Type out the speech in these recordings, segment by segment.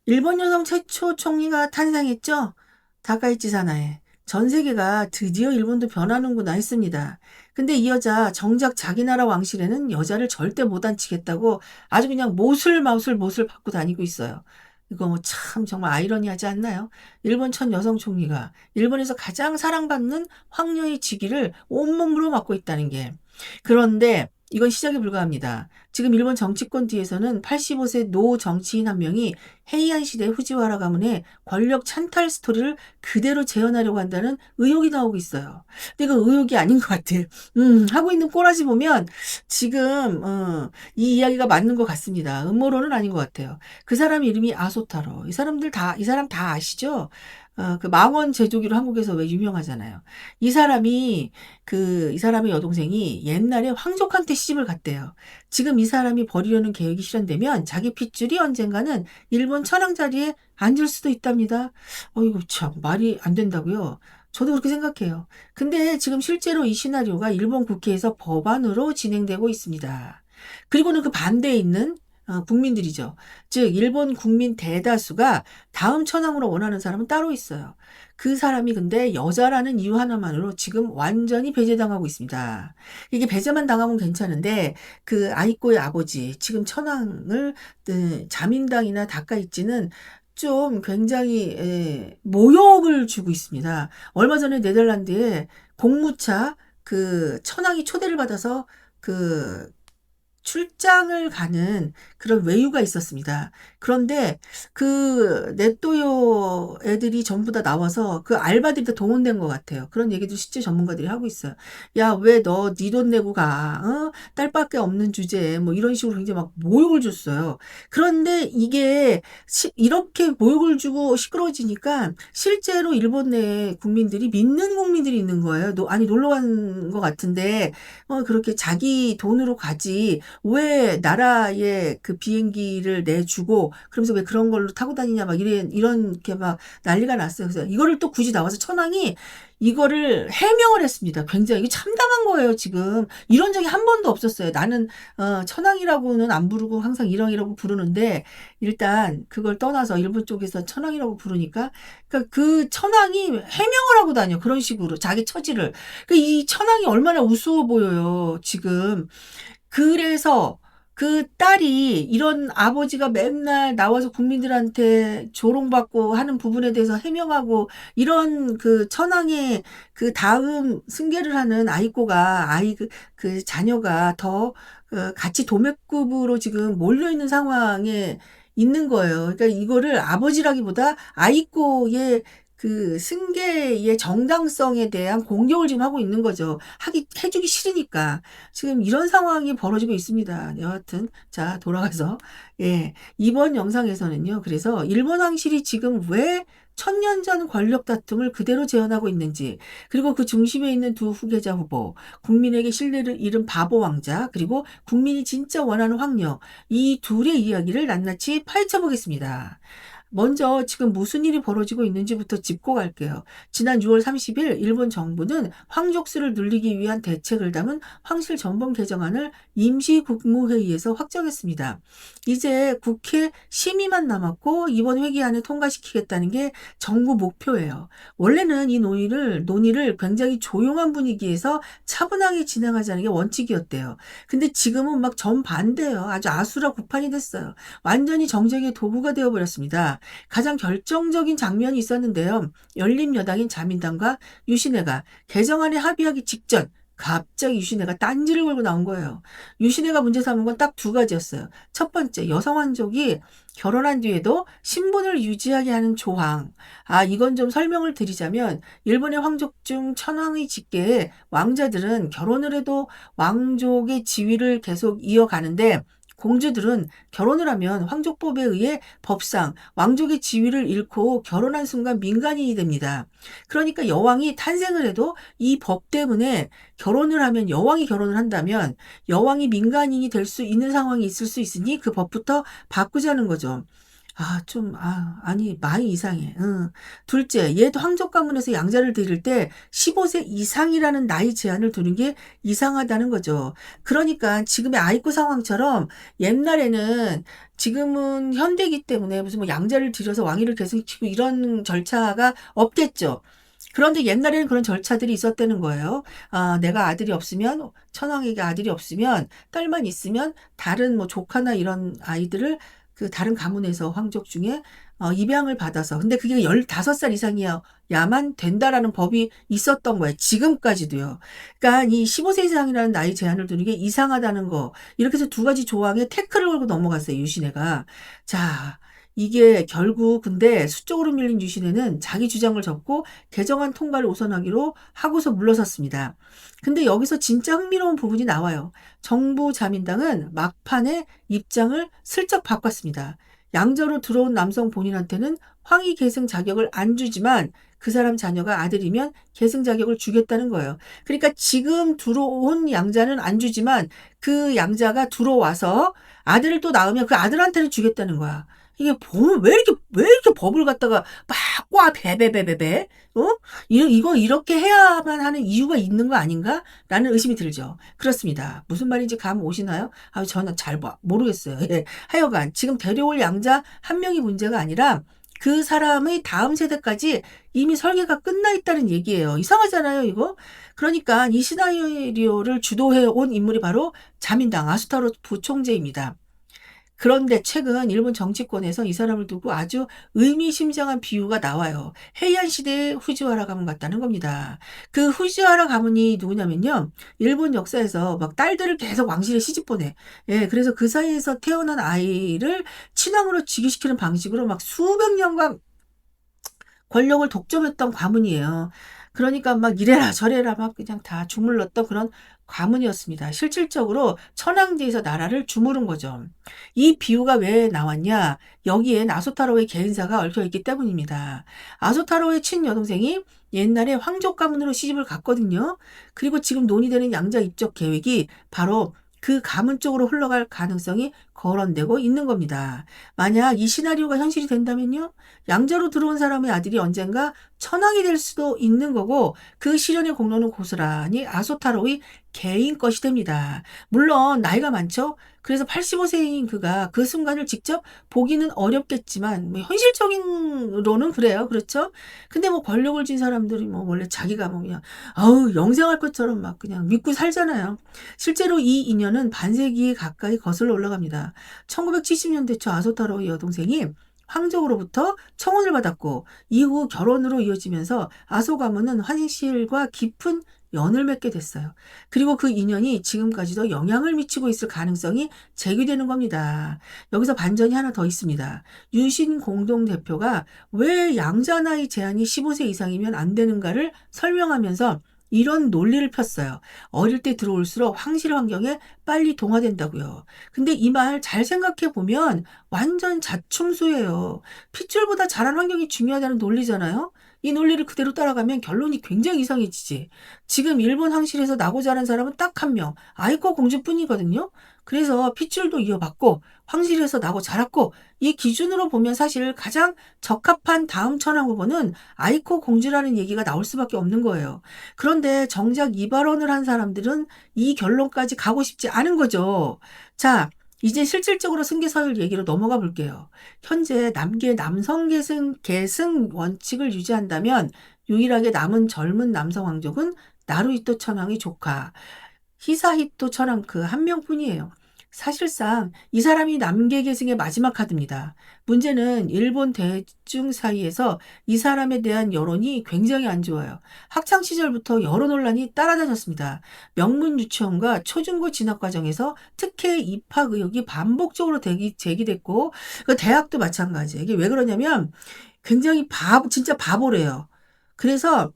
일본 여성 최초 총리가 탄생했죠. 다카이치 사나에. 전 세계가 드디어 일본도 변하는구나 했습니다. 근데 이 여자 정작 자기 나라 왕실에는 여자를 절대 못 앉히겠다고 아주 그냥 못을 받고 다니고 있어요. 이거 뭐 참 정말 아이러니하지 않나요? 일본 첫 여성 총리가 일본에서 가장 사랑받는 황녀의 직위를 온몸으로 맡고 있다는 게. 그런데 이건 시작에 불과합니다. 지금 일본 정치권 뒤에서는 85세 노 정치인 한 명이 헤이안 시대 후지와라 가문의 권력 찬탈 스토리를 그대로 재현하려고 한다는 의혹이 나오고 있어요. 근데 그 의혹이 아닌 것 같아. 하고 있는 꼬라지 보면 지금 이 이야기가 맞는 것 같습니다. 음모론은 아닌 것 같아요. 그 사람 이름이 아소타로. 이 사람 다 아시죠? 그 망원 제조기로 한국에서 왜 유명하잖아요. 이 사람의 여동생이 옛날에 황족한테 시집을 갔대요. 지금 이 사람이 버리려는 계획이 실현되면 자기 핏줄이 언젠가는 일본 천황 자리에 앉을 수도 있답니다. 이거 참 말이 안 된다고요. 저도 그렇게 생각해요. 근데 지금 실제로 이 시나리오가 일본 국회에서 법안으로 진행되고 있습니다. 그리고는 그 반대에 있는 국민들이죠. 즉 일본 국민 대다수가 다음 천황으로 원하는 사람은 따로 있어요. 그 사람이 근데 여자라는 이유 하나만으로 지금 완전히 배제당하고 있습니다. 이게 배제만 당하면 괜찮은데 그 아이코의 아버지 지금 천황을 자민당이나 다카이치는 좀 굉장히 모욕을 주고 있습니다. 얼마 전에 네덜란드에 공무차 그 천황이 초대를 받아서 그 출장을 가는 그런 외유가 있었습니다. 그런데 그 넷도요 애들이 전부 다 나와서 그 알바들이 다 동원된 것 같아요. 그런 얘기도 실제 전문가들이 하고 있어요. 야, 왜 너 네 돈 내고 가? 딸밖에 없는 주제에 뭐 이런 식으로 굉장히 막 모욕을 줬어요. 그런데 이게 이렇게 모욕을 주고 시끄러워지니까 실제로 일본 내 국민들이 믿는 국민들이 있는 거예요. 아니 놀러 간 것 같은데 그렇게 자기 돈으로 가지. 왜 나라에 그 비행기를 내주고 그러면서 왜 그런 걸로 타고 다니냐 막 이렇게 막 난리가 났어요. 그래서 이거를 또 굳이 나와서 천황이 이거를 해명을 했습니다. 굉장히 이게 참담한 거예요, 지금. 이런 적이 한 번도 없었어요. 나는 천황이라고는 안 부르고 항상 일왕이라고 부르는데 일단 그걸 떠나서 일본 쪽에서 천황이라고 부르니까 그러니까 그 천황이 해명을 하고 다녀. 그런 식으로 자기 처지를. 이 천황이 얼마나 우스워 보여요, 지금. 그래서 그 딸이 이런 아버지가 맨날 나와서 국민들한테 조롱받고 하는 부분에 대해서 해명하고 이런 그 천황의 그 다음 승계를 하는 그 자녀가 더 같이 도매급으로 지금 몰려있는 상황에 있는 거예요. 그러니까 이거를 아버지라기보다 아이꼬의 그 승계의 정당성에 대한 공격을 지금 하고 있는 거죠. 해주기 싫으니까. 지금 이런 상황이 벌어지고 있습니다. 여하튼, 자, 돌아가서. 예. 이번 영상에서는요. 그래서 일본 왕실이 지금 왜 천년 전 권력 다툼을 그대로 재현하고 있는지, 그리고 그 중심에 있는 두 후계자 후보, 국민에게 신뢰를 잃은 바보 왕자, 그리고 국민이 진짜 원하는 황녀, 이 둘의 이야기를 낱낱이 파헤쳐 보겠습니다. 먼저 지금 무슨 일이 벌어지고 있는지부터 짚고 갈게요. 지난 6월 30일 일본 정부는 황족수를 늘리기 위한 대책을 담은 황실 전범 개정안을 임시국무회의에서 확정했습니다. 이제 국회 심의만 남았고 이번 회기 안에 통과시키겠다는 게 정부 목표예요. 원래는 이 논의를 굉장히 조용한 분위기에서 차분하게 진행하자는 게 원칙이었대요. 근데 지금은 막 정반대예요. 아주 아수라구판이 됐어요. 완전히 정쟁의 도구가 되어버렸습니다. 가장 결정적인 장면이 있었는데요. 열린여당인 자민당과 유신회가 개정안에 합의하기 직전 갑자기 유신회가 딴지를 걸고 나온 거예요. 유신회가 문제 삼은 건 딱 두 가지였어요. 첫 번째, 여성 황족이 결혼한 뒤에도 신분을 유지하게 하는 조항. 이건 좀 설명을 드리자면 일본의 황족 중 천황의 직계에 왕자들은 결혼을 해도 왕족의 지위를 계속 이어가는데 공주들은 결혼을 하면 황족법에 의해 법상 왕족의 지위를 잃고 결혼한 순간 민간인이 됩니다. 그러니까 여왕이 탄생을 해도 이 법 때문에 결혼을 하면 여왕이 결혼을 한다면 여왕이 민간인이 될 수 있는 상황이 있을 수 있으니 그 법부터 바꾸자는 거죠. 아니, 많이 이상해. 응. 둘째, 옛 황족 가문에서 양자를 드릴 때 15세 이상이라는 나이 제한을 두는 게 이상하다는 거죠. 그러니까 지금의 아이코 상황처럼 옛날에는 지금은 현대이기 때문에 무슨 뭐 양자를 들여서 왕위를 계승시키고 이런 절차가 없겠죠. 그런데 옛날에는 그런 절차들이 있었다는 거예요. 내가 아들이 없으면, 천황에게 아들이 없으면, 딸만 있으면, 다른 뭐 조카나 이런 아이들을 그 다른 가문에서 황족 중에 입양을 받아서. 근데 그게 15살 이상이야만 된다라는 법이 있었던 거예요. 지금까지도요. 그러니까 이 15세 이상이라는 나이 제한을 두는 게 이상하다는 거. 이렇게 해서 두 가지 조항에 태클을 걸고 넘어갔어요, 유신혜가. 자, 이게 결국 근데 수적으로 밀린 유신혜는 자기 주장을 접고 개정안 통과를 우선하기로 하고서 물러섰습니다. 근데 여기서 진짜 흥미로운 부분이 나와요. 정부 자민당은 막판에 입장을 슬쩍 바꿨습니다. 양자로 들어온 남성 본인한테는 황위 계승 자격을 안 주지만 그 사람 자녀가 아들이면 계승 자격을 주겠다는 거예요. 그러니까 지금 들어온 양자는 안 주지만 그 양자가 들어와서 아들을 또 낳으면 그 아들한테는 주겠다는 거야. 이게 보면 왜 이렇게 법을 갖다가 막 꽈, 베베베베베, 어? 이거 이렇게 해야만 하는 이유가 있는 거 아닌가? 라는 의심이 들죠. 그렇습니다. 무슨 말인지 감 오시나요? 저는 잘 모르겠어요. 예. 하여간, 지금 데려올 양자 한 명이 문제가 아니라 그 사람의 다음 세대까지 이미 설계가 끝나 있다는 얘기예요. 이상하잖아요, 이거? 그러니까 이 시나리오를 주도해 온 인물이 바로 자민당 아수타로 부총재입니다. 그런데 최근 일본 정치권에서 이 사람을 두고 아주 의미심장한 비유가 나와요. 헤이안 시대의 후지와라 가문 같다는 겁니다. 그 후지와라 가문이 누구냐면요. 일본 역사에서 막 딸들을 계속 왕실에 시집 보내. 예, 그래서 그 사이에서 태어난 아이를 친왕으로 즉위시키는 방식으로 막 수백 년간 권력을 독점했던 가문이에요. 그러니까 막 이래라 저래라 막 그냥 다 주물렀던 그런 가문이었습니다. 실질적으로 천황제에서 나라를 주무른 거죠. 이 비유가 왜 나왔냐? 여기엔 아소타로의 개인사가 얽혀 있기 때문입니다. 아소타로의 친여동생이 옛날에 황족 가문으로 시집을 갔거든요. 그리고 지금 논의되는 양자 입적 계획이 바로 그 가문 쪽으로 흘러갈 가능성이 거론되고 있는 겁니다. 만약 이 시나리오가 현실이 된다면요. 양자로 들어온 사람의 아들이 언젠가 천황이 될 수도 있는 거고 그 실현의 공로는 고스란히 아소타로의 개인 것이 됩니다. 물론 나이가 많죠. 그래서 85세인 그가 그 순간을 직접 보기는 어렵겠지만 뭐 현실적인로는 그래요. 그렇죠? 근데 뭐 권력을 쥔 사람들이 뭐 원래 자기가 뭐 그냥 영생할 것처럼 막 그냥 믿고 살잖아요. 실제로 이 인연은 반세기 가까이 거슬러 올라갑니다. 1970년대 초 아소타로의 여동생이 황족으로부터 청혼을 받았고 이후 결혼으로 이어지면서 아소 가문은 황실과 깊은 연을 맺게 됐어요. 그리고 그 인연이 지금까지도 영향을 미치고 있을 가능성이 제기되는 겁니다. 여기서 반전이 하나 더 있습니다. 유신 공동대표가 왜 양자 나이 제한이 15세 이상이면 안 되는가를 설명하면서 이런 논리를 폈어요. 어릴 때 들어올수록 황실 환경에 빨리 동화된다고요. 근데 이 말 잘 생각해 보면 완전 자충수예요. 핏줄보다 자란 환경이 중요하다는 논리잖아요. 이 논리를 그대로 따라가면 결론이 굉장히 이상해지지. 지금 일본 황실에서 나고 자란 사람은 딱 한 명, 아이코 공주뿐이거든요. 그래서 핏줄도 이어받고 황실에서 나고 자랐고 이 기준으로 보면 사실 가장 적합한 다음 천황 후보는 아이코 공주라는 얘기가 나올 수밖에 없는 거예요. 그런데 정작 이 발언을 한 사람들은 이 결론까지 가고 싶지 않은 거죠. 자, 이제 실질적으로 승계서열 얘기로 넘어가 볼게요. 현재 남계 남성 계승 원칙을 유지한다면 유일하게 남은 젊은 남성 왕족은 나루히토 천황의 조카 히사히토 천황 그 한 명뿐이에요. 사실상 이 사람이 남계 계승의 마지막 카드입니다. 문제는 일본 대중 사이에서 이 사람에 대한 여론이 굉장히 안 좋아요. 학창 시절부터 여러 논란이 따라다녔습니다. 명문 유치원과 초중고 진학 과정에서 특혜 입학 의혹이 반복적으로 제기됐고 그 대학도 마찬가지예요. 이게 왜 그러냐면 굉장히 진짜 바보래요. 그래서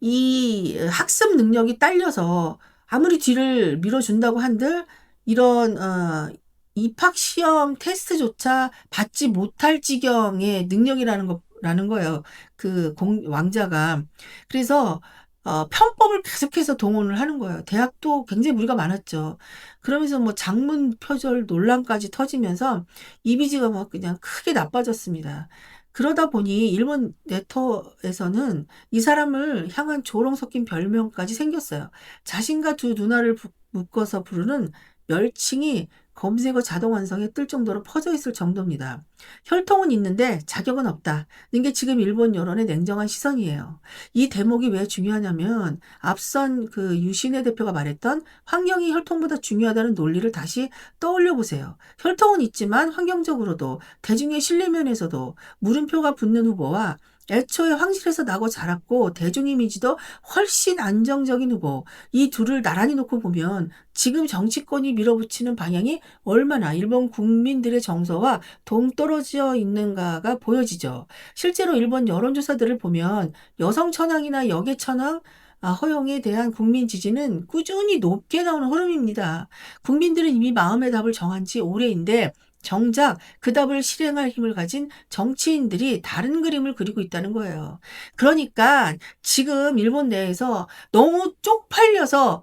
이 학습 능력이 딸려서 아무리 뒤를 밀어준다고 한들 이런 입학 시험 테스트조차 받지 못할 지경의 능력이라는 거예요. 그 왕자가. 그래서 편법을 계속해서 동원을 하는 거예요. 대학도 굉장히 무리가 많았죠. 그러면서 뭐 장문 표절 논란까지 터지면서 이미지가 막 그냥 크게 나빠졌습니다. 그러다 보니 일본 네터에서는 이 사람을 향한 조롱 섞인 별명까지 생겼어요. 자신과 두 누나를 묶어서 부르는 열칭이 검색어 자동 완성에 뜰 정도로 퍼져 있을 정도입니다. 혈통은 있는데 자격은 없다. 이게 지금 일본 여론의 냉정한 시선이에요. 이 대목이 왜 중요하냐면 앞선 그 유신혜 대표가 말했던 환경이 혈통보다 중요하다는 논리를 다시 떠올려 보세요. 혈통은 있지만 환경적으로도 대중의 신뢰 면에서도 물음표가 붙는 후보와 애초에 황실에서 나고 자랐고 대중 이미지도 훨씬 안정적인 후보, 이 둘을 나란히 놓고 보면 지금 정치권이 밀어붙이는 방향이 얼마나 일본 국민들의 정서와 동떨어져 있는가가 보여지죠. 실제로 일본 여론조사들을 보면 여성 천황이나 여계 천황 허용에 대한 국민 지지는 꾸준히 높게 나오는 흐름입니다. 국민들은 이미 마음의 답을 정한 지 오래인데 정작 그 답을 실행할 힘을 가진 정치인들이 다른 그림을 그리고 있다는 거예요. 그러니까 지금 일본 내에서 너무 쪽팔려서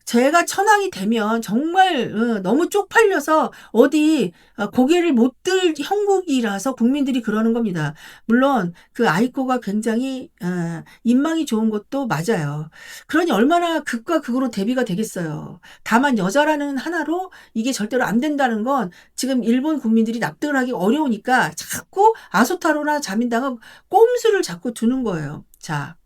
제가 천황이 되면 정말 너무 쪽팔려서 어디 고개를 못 들 형국이라서 국민들이 그러는 겁니다. 물론 그 아이코가 굉장히 인망이 좋은 것도 맞아요. 그러니 얼마나 극과 극으로 대비가 되겠어요. 다만 여자라는 하나로 이게 절대로 안 된다는 건 지금 일본 국민들이 납득을 하기 어려우니까 자꾸 아소타로나 자민당은 꼼수를 자꾸 두는 거예요. 자,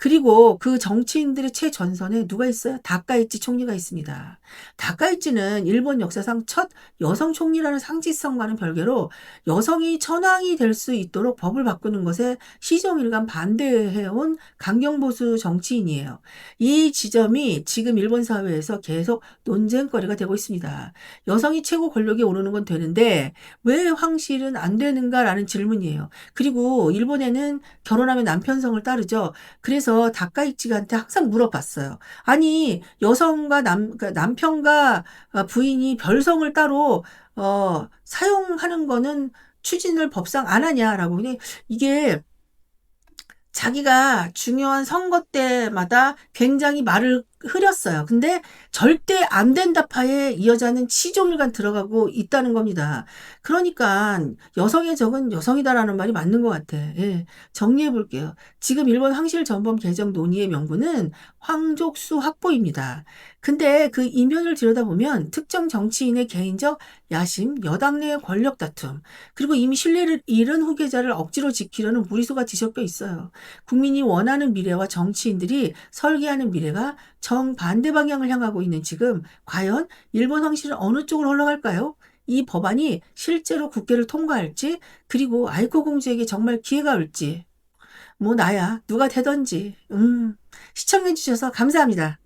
그리고 그 정치인들의 최전선에 누가 있어요? 다카이치 총리가 있습니다. 다카이치는 일본 역사상 첫 여성 총리라는 상징성과는 별개로 여성이 천황이 될 수 있도록 법을 바꾸는 것에 시종일관 반대해온 강경보수 정치인이에요. 이 지점이 지금 일본 사회에서 계속 논쟁거리가 되고 있습니다. 여성이 최고 권력에 오르는 건 되는데 왜 황실은 안 되는가라는 질문이에요. 그리고 일본에는 결혼하면 남편성을 따르죠. 그래서 다카이치한테 항상 물어봤어요. 아니 여성과 그러니까 남편과 부인이 별성을 따로 사용하는 거는 추진을 법상 안 하냐라고. 근데 이게 자기가 중요한 선거 때마다 굉장히 말을 흐렸어요. 근데 절대 안 된다 파에 이 여자는 시종일관 들어가고 있다는 겁니다. 그러니까 여성의 적은 여성이다라는 말이 맞는 것 같아. 예, 정리해 볼게요. 지금 일본 황실 전범 개정 논의의 명분은 황족수 확보입니다. 근데 그 이면을 들여다보면 특정 정치인의 개인적 야심, 여당 내 권력 다툼, 그리고 이미 신뢰를 잃은 후계자를 억지로 지키려는 무리수가 뒤섞여 있어요. 국민이 원하는 미래와 정치인들이 설계하는 미래가 정반대 방향을 향하고 있는 지금 과연 일본 황실은 어느 쪽으로 흘러갈까요? 이 법안이 실제로 국회를 통과할지, 그리고 아이코 공주에게 정말 기회가 올지, 뭐 나야 누가 되던지. 시청해 주셔서 감사합니다.